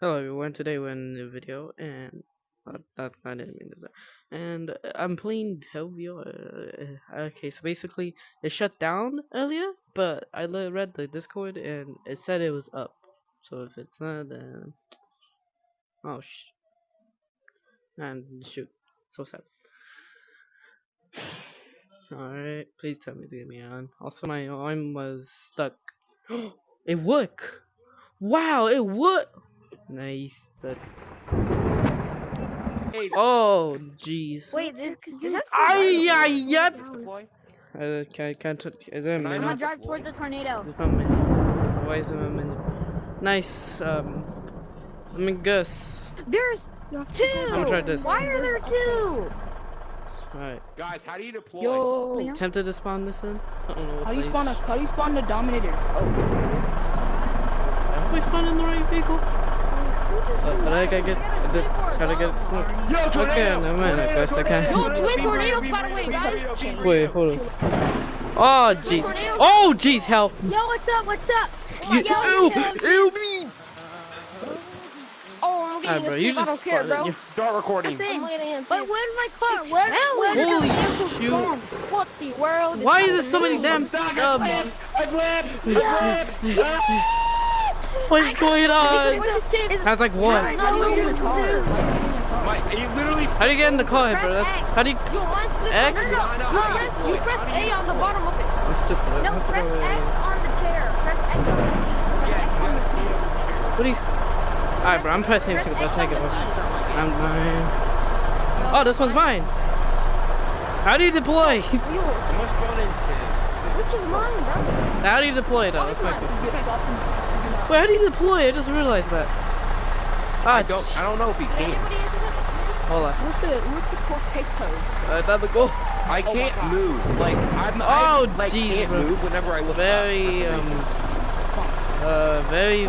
Hello everyone, today we're in a video and I didn't mean to do that. And I'm playing Helvio. Okay, so basically it shut down earlier, but I read the Discord and it said it was up. So if it's not, then oh and shoot, so sad. Alright, please tell me to get me on. Also, my arm was stuck. It worked! Wow, it worked! Nice. Oh, jeez. Wait, is that can't. Is there a I'm minute? gonna drive towards the tornado. There's no minute. Why is there a minute? Nice. Let me guess. There's two. I'm gonna try this. Why are there two? Alright. Guys, how do you deploy? Yo. Tempted to spawn this in? I don't know what How do you place. spawn the Dominator? Oh. Have we spawned in the right vehicle? But I gotta get. Try to get. Yo, tornado! Okay, never mind. I guess I can. Yo, twin tornadoes, by the way, guys. Wait, hold on. Oh, jeez. Oh, jeez, hell. Yo, what's up? What's up? Ew, ew, me. Oh, I'm Alright, bro, you just care, bro. spotted. Start recording. Wait, where's my car? Where Holy shoot. What the world? Why is there so many damn what is going on? I was like, what? It literally. How do you get in the car, bro? That's, how do you? X? You press A on the bottom of it. I'm stupid. I No, have to press go X on the chair. Press X on the seat. What do you? Alright, bro. I'm pressing single. I'll take it. I'm mine. Oh, this one's mine. How do you deploy? Which is mine, bro? How do you deploy, though? That's my question. Wait, how do you deploy? I just realized that. Ah, I don't know if he can. hold on. Where's the potato? Another goal. I can't move. Like I Oh, like, jeez, can't bro. move whenever I look Very up. very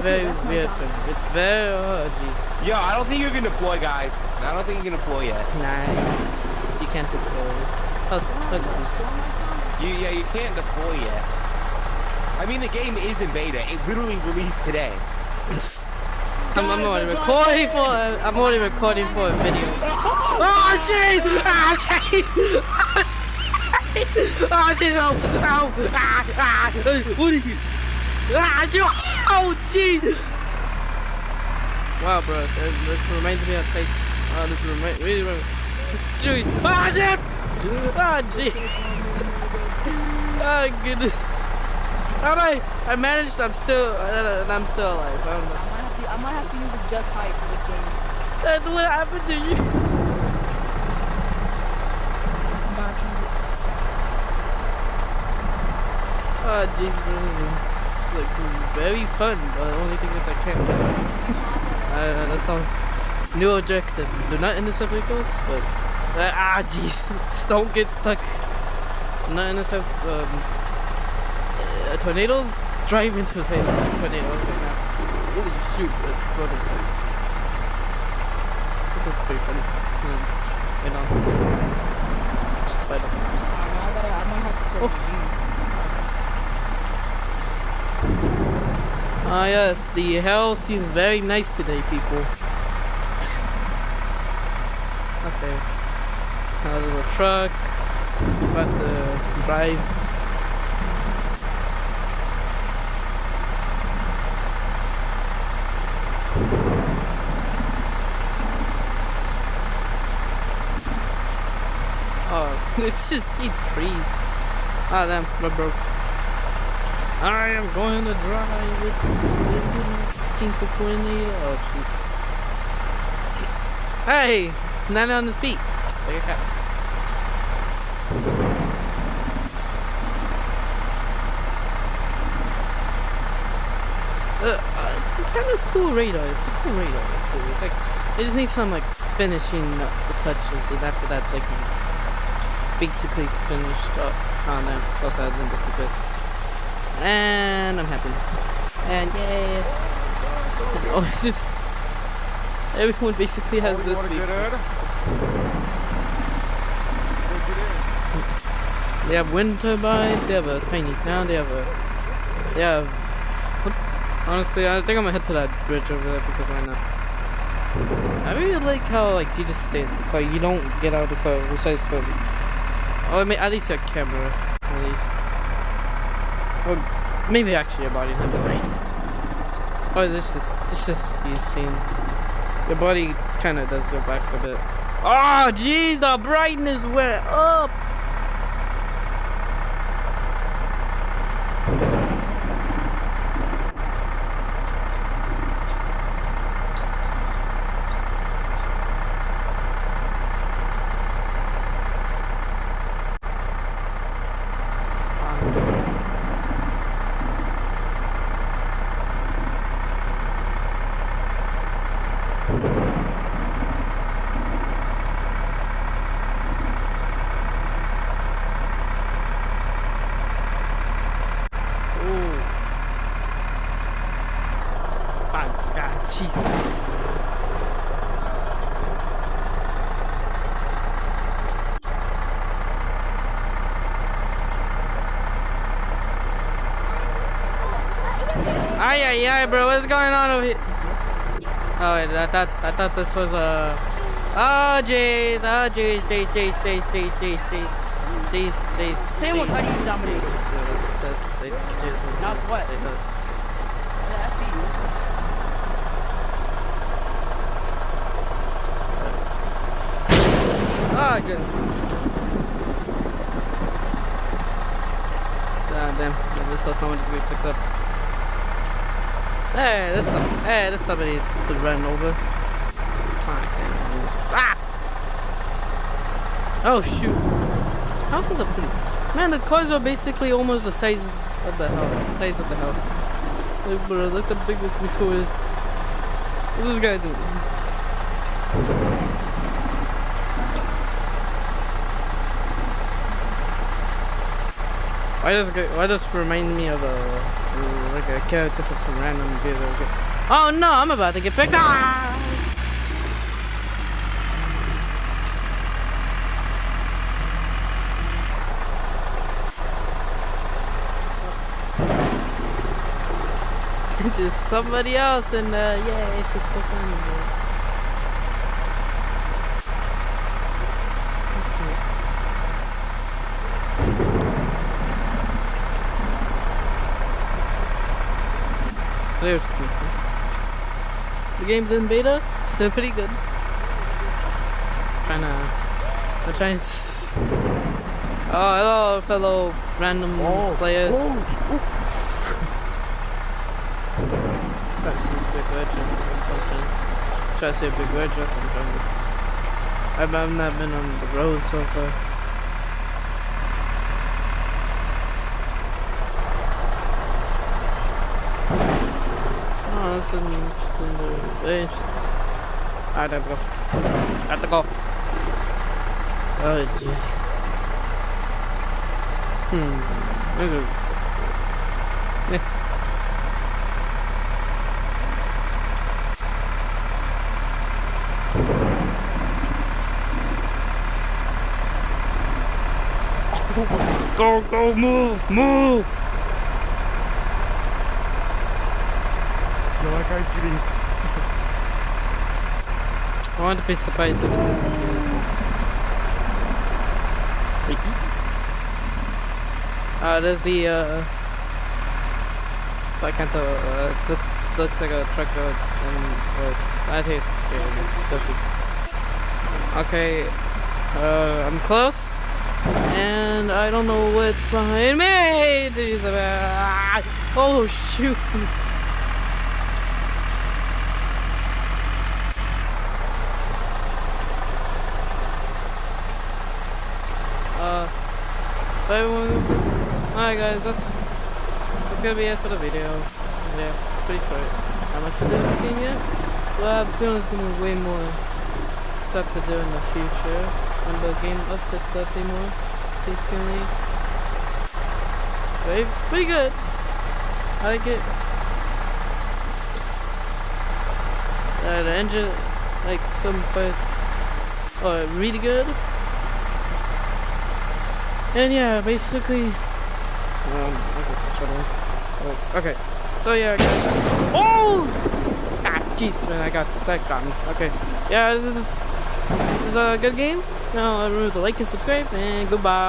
weird thing. It's very jeez. Yo, I don't think you can deploy, guys. I don't think you can deploy yet. Nice. You can't deploy. Oh, Yeah, you can't deploy yet. I mean, the game is in beta. It literally released today. I'm already recording for. I'm already recording for a video. Oh jeez! Ah jeez! Oh jeez! Oh! Ow! Ah! What are you? Ah! Oh jeez! Wow, bro. This reminds me of take. Oh, this really. Jeez! Ah shit! Ah jeez! Oh goodness! How do I managed. I'm still alive. I don't know. I might have to use a just height for this game. That's what happened to you. Oh jeez, this is like very fun. But the only thing is I can't. That's not new objective. Do not intercept vehicles, but jeez, don't get stuck. Not intercept tornadoes. Drive into a tornadoes right now. Holy shoot, that's prototype. This is pretty funny. I know. But, ah yes, the hell seems very nice today, people. Okay. Now there's a truck. About to drive. Oh, it's just eat trees. Ah, damn, we're broke. I am going to drive with King Tornado. Oh, shoot. Hey, not on his feet. There you go. It's kind of cool radar. It's a cool radar. Actually. It's like it just needs some like finishing up the touches, and after that's like basically finished up. Oh no, so sad. Then this is good. And I'm happy. And yes. Oh, this. Everyone basically has this week. They have wind turbine. They have a tiny town. They have what's honestly? I think I'm gonna head to that bridge over there because why not? I really like how like you just stay in the car. You don't get out of the car besides the or at least your camera, at least. Or maybe actually your body. Never mind. Oh, this just you seen. The body kind of does go back a bit. Oh, jeez, the brightness went up. Ay, bro, what's going on over here? Oh, wait, I thought this was a. Oh, jeez, jeez. Say what I need dominated. Not what? That's you. Oh, good. Damn, I just saw someone just get picked up. Hey, there's somebody to run over. Ah! Oh shoot! Houses are pretty. Man, the cars are basically almost the size of the house. Look, bro, look how big this vehicle is. What's this guy doing? Why does this remind me of like a character from some random video game? Oh no, I'm about to get picked up! There's somebody else in there. Yay, it's so funny, bro. There's something. The game's in beta, still pretty good. I'm trying to. Oh, hello, fellow random players. Try to see a big wedge or something. Try to see a big wedge or something. I've not been on the road so far. That's interesting. Very interesting. Alright, I have to go. Oh, jeez. Yeah. Go, move! No, I can't get in. I want to be surprised if it is. There's the I can't tell. Looks like a truck road, and I think it's okay. I'm close, and I don't know what's behind me. Oh shoot! Alright guys, that's gonna be it for the video. Yeah, it's pretty short. Not much to do in this game yet, but I have a feeling there's gonna be way more stuff to do in the future when the game ups its stuff more frequently. But it's pretty good. I like it. The engine, like some parts, are really good. And yeah, basically, okay, so yeah, guys. Oh! God Jeez, man, that got me. Okay. Yeah, this is a good game. No, remember to like and subscribe, and goodbye.